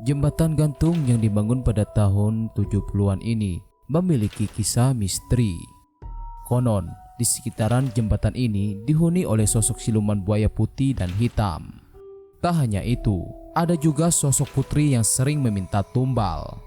Jembatan gantung yang dibangun pada tahun 70-an ini memiliki kisah misteri. Konon, di sekitaran jembatan ini dihuni oleh sosok siluman buaya putih dan hitam. Tak hanya itu, ada juga sosok putri yang sering meminta tumbal.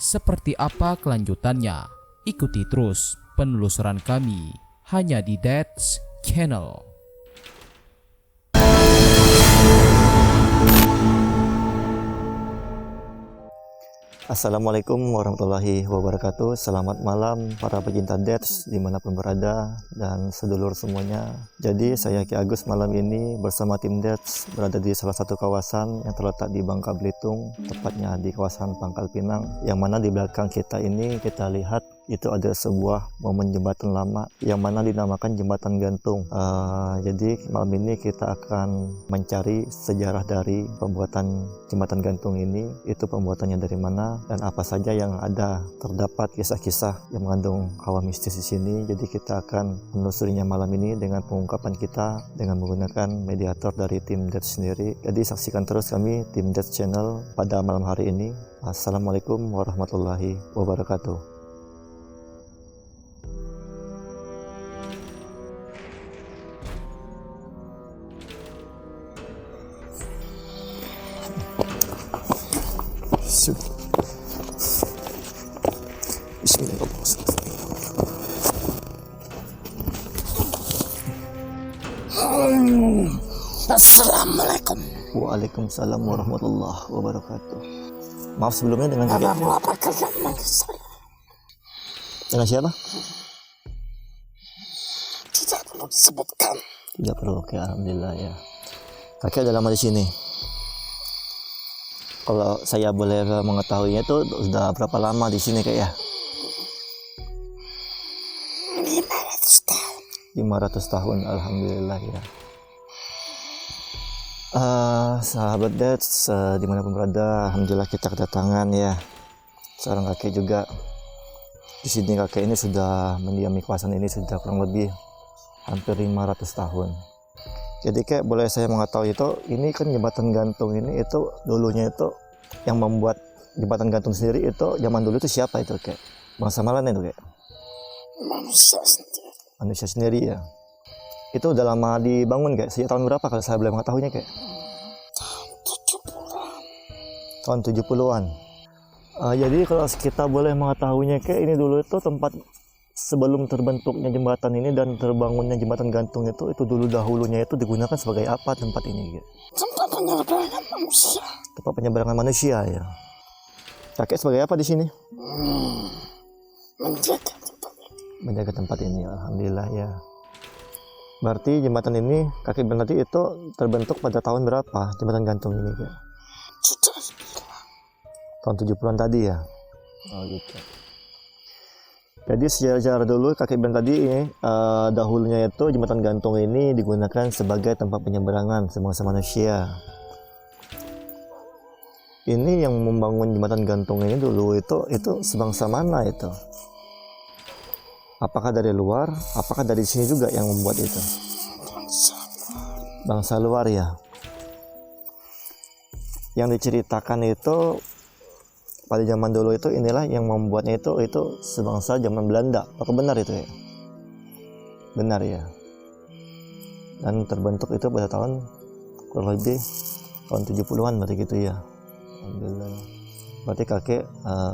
Seperti apa kelanjutannya? Ikuti terus penelusuran kami hanya di Death's Channel. Assalamualaikum warahmatullahi wabarakatuh. Selamat malam para pecinta Deaths dimanapun berada dan sedulur semuanya. Jadi saya Ki Agus malam ini bersama tim Deaths berada di salah satu kawasan yang terletak di Bangka Belitung, tepatnya di kawasan Pangkal Pinang, yang mana di belakang kita ini kita lihat itu ada sebuah momen jembatan lama yang mana dinamakan jembatan gantung. Jadi malam ini kita akan mencari sejarah dari pembuatan jembatan gantung ini, itu pembuatannya dari mana dan apa saja yang ada. Terdapat kisah-kisah yang mengandung hawa mistis di sini. Jadi kita akan menelusurinya malam ini dengan pengungkapan kita dengan menggunakan mediator dari tim Deaths sendiri. Jadi saksikan terus kami tim Deaths Channel pada malam hari ini. Assalamualaikum warahmatullahi wabarakatuh. Assalamualaikum. Waalaikumsalam warahmatullahi wabarakatuh. Maaf sebelumnya dengan Apa mau apa kalian manggil saya? Dengan siapa? Tidak perlu disebutkan. Tidak perlu, oke, alhamdulillah ya. Kakek udah lama di sini. Kalau saya boleh mengetahuinya itu sudah berapa lama di sini kayak ya? 500 tahun. 500 tahun, alhamdulillah ya. Sahabat Deaths dimanapun berada, alhamdulillah kita kedatangan ya seorang kakek juga. Di sini kakek ini sudah mendiami kawasan ini sudah kurang lebih hampir 500 tahun. Jadi kayak boleh saya mengetahui itu, ini kan jembatan gantung ini itu dulunya itu yang membuat jembatan gantung sendiri itu zaman dulu itu siapa itu kayak? Bangsa mana itu kayak? Manusia sendiri. Manusia sendiri ya. Itu udah lama dibangun kayak? Sejak tahun berapa kalau saya boleh mengetahuinya kayak? Tahun 70-an. Tahun 70-an. Jadi kalau kita boleh mengetahuinya kayak ini dulu itu tempat sebelum terbentuknya jembatan ini dan terbangunnya jembatan gantung itu dulu dahulunya itu digunakan sebagai apa tempat ini? Gitu? Tempat penyeberangan manusia. Tempat penyeberangan manusia ya. Kakek sebagai apa di sini? Menjaga tempat ini. Menjaga tempat ini, alhamdulillah ya. Berarti jembatan ini kakek bilang tadi itu terbentuk pada tahun berapa jembatan gantung ini? Kak? Sudah Tahun 70-an tadi ya. Oh gitu. Jadi sejarah dulu kakek bilang tadi dahulunya itu jembatan gantung ini digunakan sebagai tempat penyeberangan sebangsa manusia. Ini yang membangun jembatan gantung ini dulu itu sebangsa mana itu? Apakah dari luar? Apakah dari sini juga yang membuat itu? Bangsa luar ya. Yang diceritakan itu pada zaman dulu itu inilah yang membuatnya itu sebangsa zaman Belanda. Apakah benar itu ya? Benar ya. Dan terbentuk itu pada tahun kurang lebih tahun 70-an berarti gitu ya. Alhamdulillah. Berarti kakek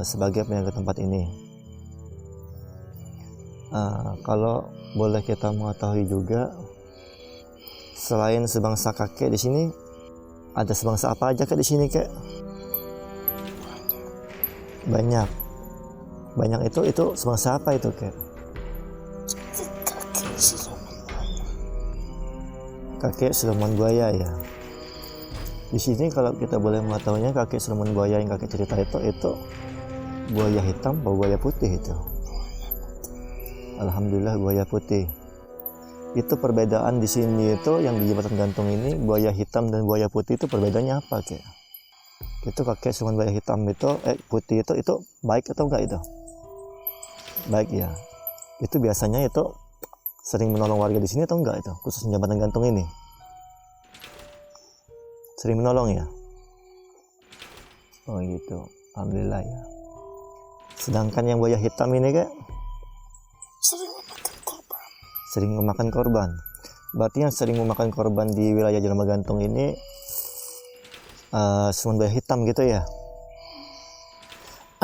sebagai penjaga tempat ini. Kalau boleh kita mengetahui juga, selain sebangsa kakek di sini, ada sebangsa apa aja kak di sini kak? Banyak. Banyak itu sebangsa apa itu kak? kakek siluman buaya. Kakek siluman buaya ya. Di sini kalau kita boleh mengetahuinya kakek siluman buaya yang kakek cerita itu buaya hitam atau buaya putih itu? Alhamdulillah buaya putih. Itu perbedaan di sini itu yang di jembatan gantung ini buaya hitam dan buaya putih itu perbedaannya apa kak? Itu kakek siluman buaya hitam itu putih itu baik atau enggak itu? Baik ya. Itu biasanya itu sering menolong warga di sini atau enggak itu? Khusus jembatan gantung ini. Sering menolong ya. Oh gitu, alhamdulillah ya. Sedangkan yang buaya hitam ini kak sering memakan korban. sering memakan korban. Berarti yang sering memakan korban di wilayah Jelma Gantung ini siluman buaya hitam gitu ya.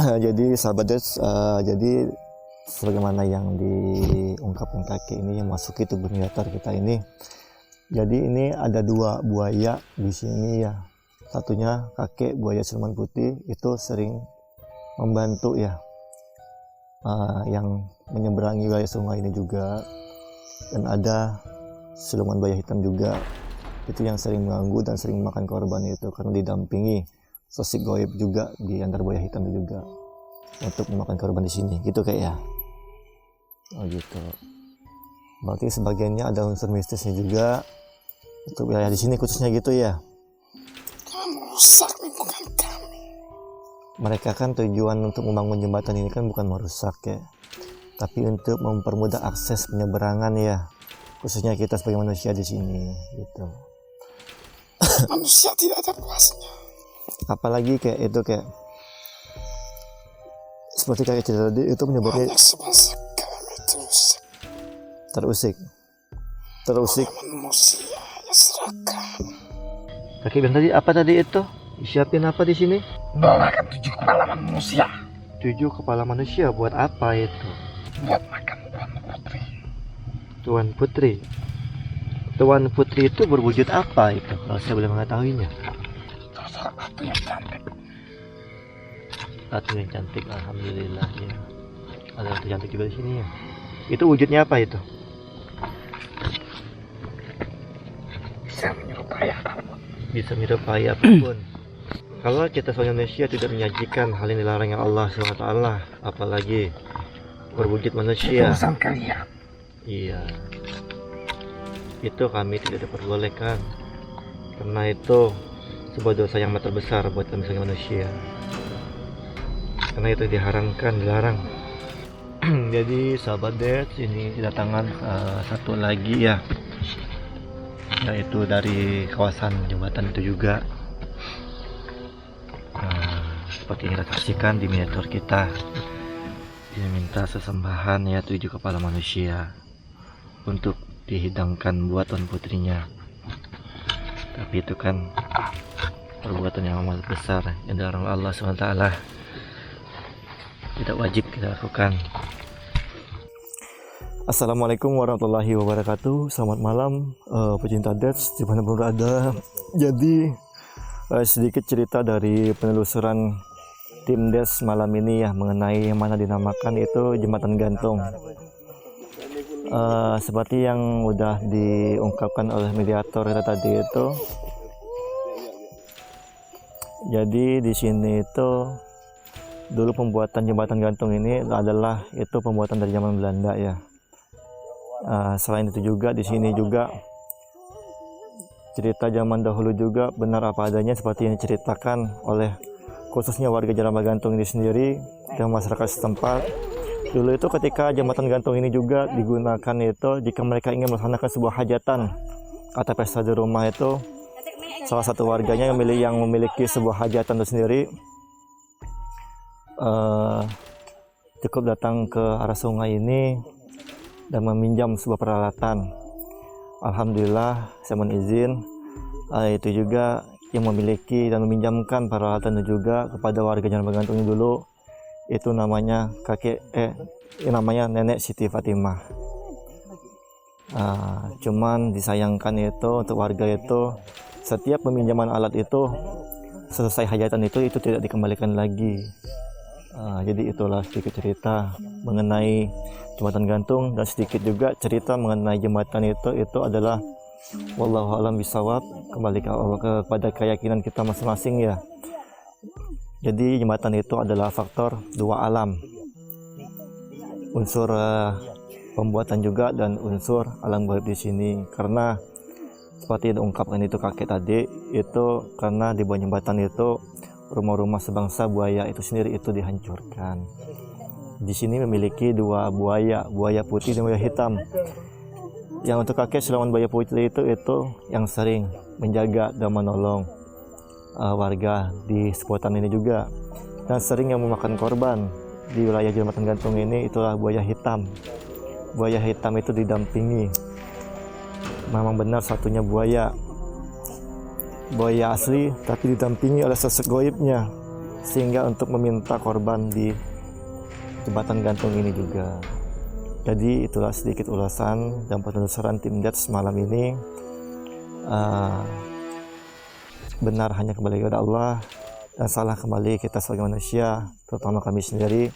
Jadi sahabat Dets, jadi sebagaimana yang diungkapkan kakek ini yang masuk ke tubuh miniatur kita ini. Jadi ini ada dua buaya di sini ya. Satunya kakek buaya siluman putih itu sering membantu ya, yang menyeberangi wilayah sungai ini juga. Dan ada siluman buaya hitam juga, itu yang sering mengganggu dan sering memakan korban itu karena didampingi sosok goib juga di antara buaya hitam juga untuk memakan korban di sini gitu kayak ya. Oh gitu. Berarti sebagiannya ada unsur mistisnya juga untuk wilayah di sini khususnya gitu ya. Kamu rusak lingkungan kami. Mereka kan tujuan untuk membangun jembatan ini kan bukan merusak ya, tapi untuk mempermudah akses penyeberangan ya, khususnya kita sebagai manusia di sini gitu. Manusia tidak ada puasnya. Apalagi kayak itu kayak seperti kakek cerita tadi itu penyebabnya Banyak sebangsa kami terusik. terusik Manusia yang serakah. kakek bilang tadi apa tadi itu siapin apa di sini? Bawakan 7 kepala manusia. 7 kepala manusia buat apa itu? Buat makan Tuan Putri. Tuan Putri. Tuan Putri itu berwujud apa itu kalau saya boleh mengetahuinya? Itu salah satu yang cantik. Ratu yang cantik, alhamdulillah ya. Ada ratu cantik juga di sini ya. Itu wujudnya apa itu? Bisa menyerupai apapun. Bisa menyerupai apapun. Kalau kita sebagai manusia tidak menyajikan hal yang dilarang Allah SWT, apalagi berwujud manusia. Urusan kalian. Iya. Itu kami tidak diperbolehkan. Karena itu sebuah dosa yang amat terbesar buat kami sebagai manusia. Karena itu diharamkan, dilarang. Jadi sahabat Dets, ini kedatangan satu lagi ya, yaitu dari kawasan jembatan itu juga. Seperti yang kita saksikan di miniatur kita, diminta sesembahan ya 7 kepala manusia untuk dihidangkan buat Tuan Putrinya. Tapi itu kan perbuatan yang amat besar yang dilarang Allah SWT, tidak wajib kita lakukan. Assalamualaikum warahmatullahi wabarakatuh. Selamat malam pecinta Dets dimanapun berada. Jadi sedikit cerita dari penelusuran tim Dets malam ini ya, mengenai yang mana dinamakan itu jembatan gantung. Seperti yang udah diungkapkan oleh mediator kita tadi itu, jadi di sini itu dulu pembuatan jembatan gantung ini adalah itu pembuatan dari zaman Belanda ya. Selain itu juga di sini juga cerita zaman dahulu juga benar apa adanya seperti yang diceritakan oleh khususnya warga Jalan Gantung ini sendiri dan masyarakat setempat. Dulu itu ketika jembatan gantung ini juga digunakan itu jika mereka ingin melaksanakan sebuah hajatan atau pesta di rumah itu, salah satu warganya yang memiliki sebuah hajatan itu sendiri cukup datang ke arah sungai ini dan meminjam sebuah peralatan. Alhamdulillah saya mohon izin itu juga yang memiliki dan meminjamkan peralatan itu juga kepada warga Jalan Gantung ini dulu, itu namanya namanya Nenek Siti Fatimah. Cuman disayangkan itu untuk warga itu setiap peminjaman alat itu selesai hajatan itu tidak dikembalikan lagi. Jadi itulah sedikit cerita mengenai jembatan gantung dan sedikit juga cerita mengenai jembatan itu adalah wallahu alam bisawab, kembali kepada keyakinan kita masing-masing ya. Jadi jembatan itu adalah faktor dua alam, unsur pembuatan juga dan unsur alam gaib di sini. Karena seperti yang diungkapkan itu kakek tadi, itu karena di bawah jembatan itu rumah-rumah sebangsa buaya itu sendiri itu dihancurkan. Di sini memiliki dua buaya putih dan buaya hitam. Yang untuk kakek siluman buaya putih itu yang sering menjaga dan menolong. warga di seputaran ini juga. Dan sering yang memakan korban di wilayah Jembatan Gantung ini itulah buaya hitam. Buaya hitam itu didampingi, memang benar satunya buaya asli, tapi didampingi oleh sosok goibnya, sehingga untuk meminta korban di Jembatan Gantung ini juga. Jadi itulah sedikit ulasan dan penelusuran tim Dets malam ini. Benar hanya kembali kepada Allah, dan salah kembali kita sebagai manusia, terutama kami sendiri.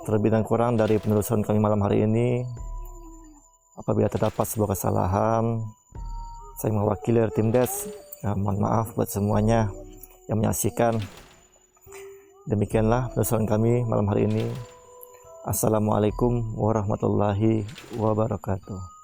Terlebih dan kurang dari penelusuran kami malam hari ini, apabila terdapat sebuah kesalahan, saya mewakili tim Dets. Mohon maaf buat semuanya yang menyaksikan. Demikianlah penelusuran kami malam hari ini. Assalamualaikum warahmatullahi wabarakatuh.